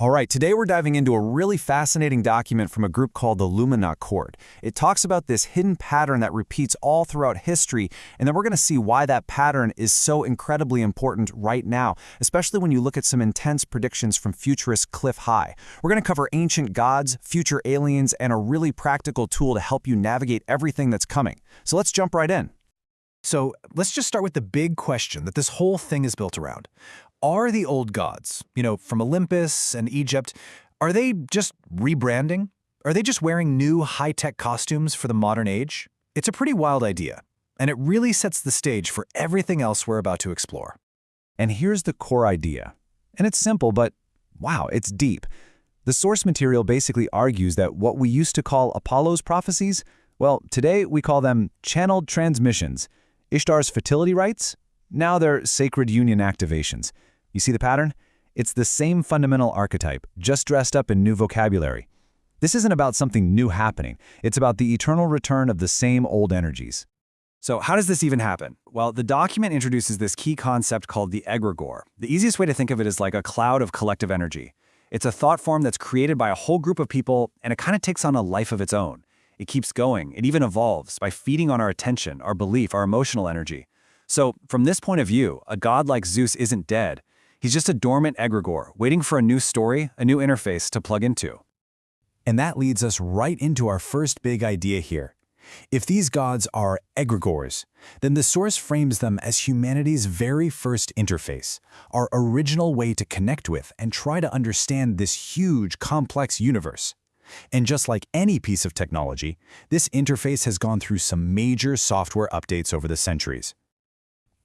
All right, today we're diving into a really fascinating document from a group called the Lumina Court. It talks about this hidden pattern that repeats all throughout history, and then we're going to see why that pattern is so incredibly important right now, especially when you look at some intense predictions from futurist Cliff High. We're going to cover ancient gods, future aliens, and a really practical tool to help you navigate everything that's coming. So let's jump right in. So let's just start with the big question that this whole thing is built around. Are the old gods, from Olympus and Egypt, are they just rebranding? Are they just wearing new high-tech costumes for the modern age? It's a pretty wild idea, and it really sets the stage for everything else we're about to explore. And here's the core idea. And it's simple, but wow, it's deep. The source material basically argues that what we used to call Apollo's prophecies, well, today we call them channeled transmissions. Ishtar's fertility rites? Now they're sacred union activations. You see the pattern? It's the same fundamental archetype, just dressed up in new vocabulary. This isn't about something new happening. It's about the eternal return of the same old energies. So how does this even happen? Well, the document introduces this key concept called the egregore. The easiest way to think of it is like a cloud of collective energy. It's a thought form that's created by a whole group of people, and it kind of takes on a life of its own. It keeps going. It even evolves by feeding on our attention, our belief, our emotional energy. So, from this point of view, a god like Zeus isn't dead. He's just a dormant egregore, waiting for a new story, a new interface to plug into. And that leads us right into our first big idea here. If these gods are egregores, then the source frames them as humanity's very first interface, our original way to connect with and try to understand this huge, complex universe. And just like any piece of technology, this interface has gone through some major software updates over the centuries.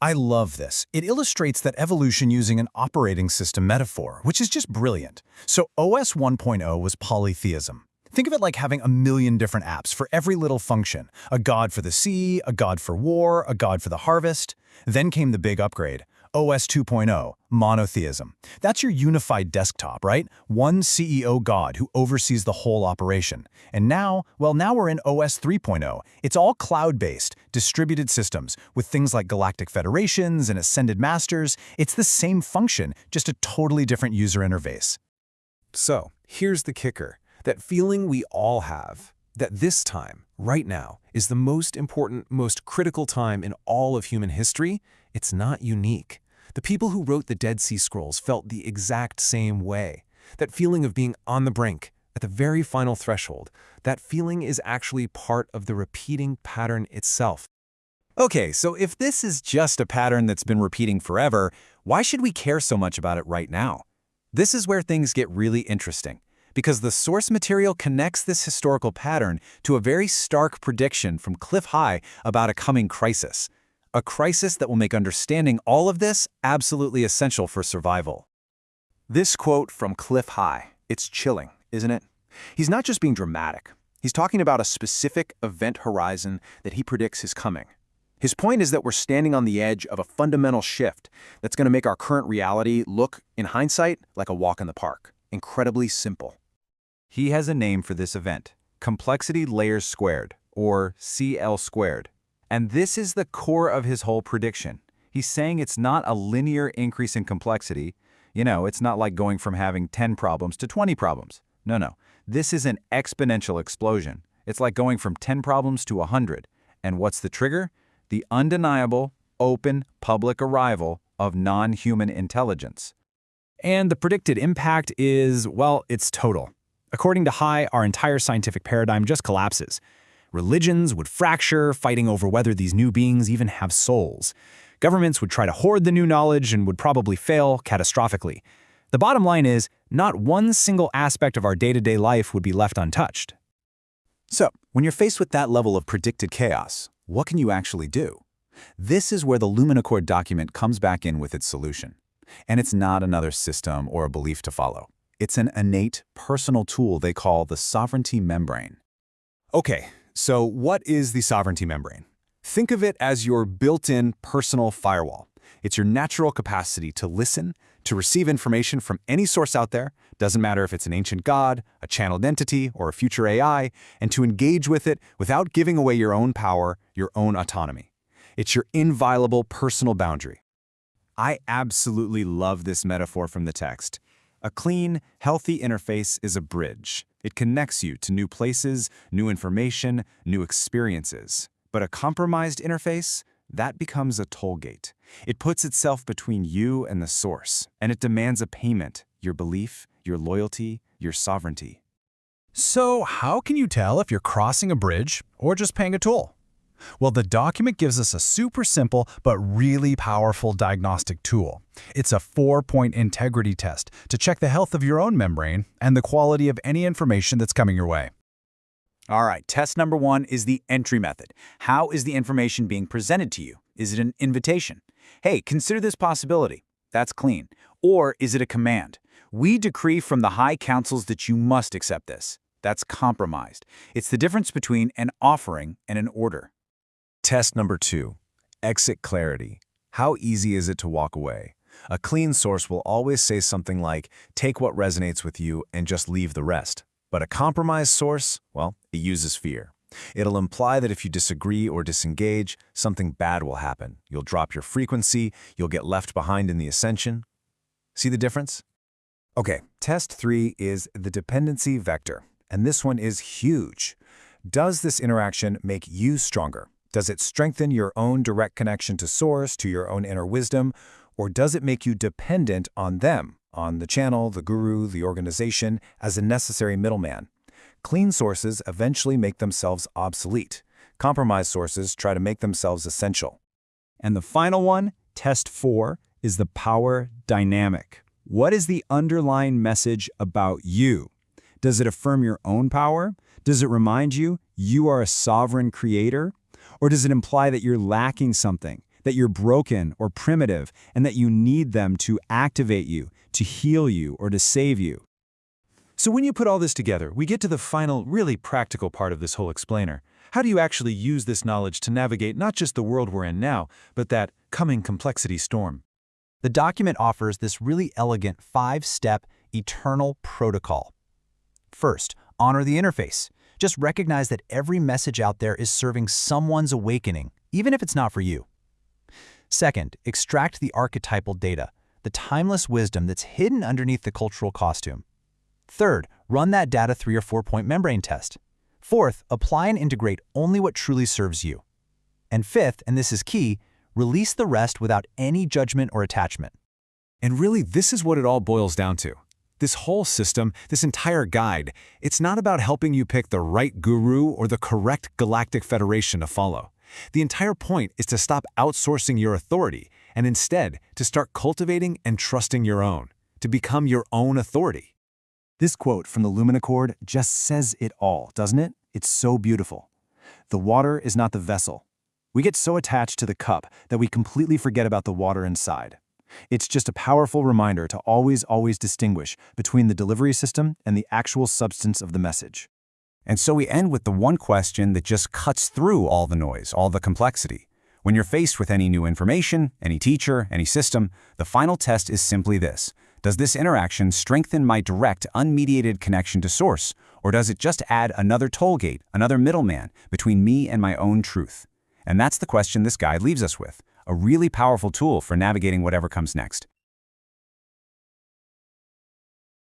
I love this. It illustrates that evolution using an operating system metaphor, which is just brilliant. So OS 1.0 was polytheism. Think of it like having a million different apps for every little function. A god for the sea, a god for war, a god for the harvest. Then came the big upgrade. OS 2.0, monotheism. That's your unified desktop, right? One CEO god who oversees the whole operation. And now we're in OS 3.0. It's all cloud-based, distributed systems, with things like galactic federations and ascended masters. It's the same function, just a totally different user interface. So, here's the kicker. That feeling we all have, that this time, right now, is the most important, most critical time in all of human history, it's not unique. The people who wrote the Dead Sea Scrolls felt the exact same way. That feeling of being on the brink, at the very final threshold, that feeling is actually part of the repeating pattern itself. Okay, so if this is just a pattern that's been repeating forever, why should we care so much about it right now? This is where things get really interesting, because the source material connects this historical pattern to a very stark prediction from Cliff High about a coming crisis. A crisis that will make understanding all of this absolutely essential for survival. This quote from Cliff High, it's chilling, isn't it? He's not just being dramatic. He's talking about a specific event horizon that he predicts is coming. His point is that we're standing on the edge of a fundamental shift that's going to make our current reality look, in hindsight, like a walk in the park. Incredibly simple. He has a name for this event, complexity layers squared, or CL squared. And this is the core of his whole prediction. He's saying it's not a linear increase in complexity. It's not like going from having 10 problems to 20 problems. No. This is an exponential explosion. It's like going from 10 problems to 100. And what's the trigger? The undeniable, open, public arrival of non-human intelligence. And the predicted impact is, well, it's total. According to High, our entire scientific paradigm just collapses. Religions would fracture, fighting over whether these new beings even have souls. Governments would try to hoard the new knowledge and would probably fail catastrophically. The bottom line is, not one single aspect of our day-to-day life would be left untouched. So, when you're faced with that level of predicted chaos, what can you actually do? This is where the Lumina Court document comes back in with its solution. And it's not another system or a belief to follow. It's an innate, personal tool they call the sovereignty membrane. Okay, so what is the sovereignty membrane? Think of it as your built-in personal firewall. It's your natural capacity to listen, to receive information from any source out there, doesn't matter if it's an ancient god, a channeled entity, or a future AI, and to engage with it without giving away your own power, your own autonomy. It's your inviolable personal boundary. I absolutely love this metaphor from the text. A clean, healthy interface is a bridge. It connects you to new places, new information, new experiences. But a compromised interface, that becomes a toll gate. It puts itself between you and the source, and it demands a payment, your belief, your loyalty, your sovereignty. So how can you tell if you're crossing a bridge or just paying a toll? Well, the document gives us a super simple but really powerful diagnostic tool. It's a 4-point integrity test to check the health of your own membrane and the quality of any information that's coming your way. All right, test number 1 is the entry method. How is the information being presented to you? Is it an invitation? Hey, consider this possibility. That's clean. Or is it a command? We decree from the high councils that you must accept this. That's compromised. It's the difference between an offering and an order. Test number 2, exit clarity. How easy is it to walk away? A clean source will always say something like, take what resonates with you and just leave the rest. But a compromised source, well, it uses fear. It'll imply that if you disagree or disengage, something bad will happen. You'll drop your frequency, you'll get left behind in the ascension. See the difference? Okay, test 3 is the dependency vector, and this one is huge. Does this interaction make you stronger? Does it strengthen your own direct connection to source, to your own inner wisdom, or does it make you dependent on them, on the channel, the guru, the organization, as a necessary middleman? Clean sources eventually make themselves obsolete. Compromised sources try to make themselves essential. And the final one, test 4, is the power dynamic. What is the underlying message about you? Does it affirm your own power? Does it remind you you are a sovereign creator? Or does it imply that you're lacking something, that you're broken or primitive, and that you need them to activate you, to heal you, or to save you? So when you put all this together, we get to the final, really practical part of this whole explainer. How do you actually use this knowledge to navigate not just the world we're in now, but that coming complexity storm? The document offers this really elegant 5-step eternal protocol. First, honor the interface. Just recognize that every message out there is serving someone's awakening, even if it's not for you. Second, extract the archetypal data, the timeless wisdom that's hidden underneath the cultural costume. Third, run that data 3 or 4-point membrane test. Fourth, apply and integrate only what truly serves you. And fifth, and this is key, release the rest without any judgment or attachment. And really, this is what it all boils down to. This whole system, this entire guide, it's not about helping you pick the right guru or the correct galactic federation to follow. The entire point is to stop outsourcing your authority and instead to start cultivating and trusting your own, to become your own authority. This quote from the Luminaccord just says it all, doesn't it? It's so beautiful. The water is not the vessel. We get so attached to the cup that we completely forget about the water inside. It's just a powerful reminder to always distinguish between the delivery system and the actual substance of the message. And so we end with the one question that just cuts through all the noise, all the complexity. When you're faced with any new information, any teacher, any system, the final test is simply this. Does this interaction strengthen my direct, unmediated connection to source, or does it just add another toll gate, another middleman between me and my own truth? And that's the question this guide leaves us with, a really powerful tool for navigating whatever comes next.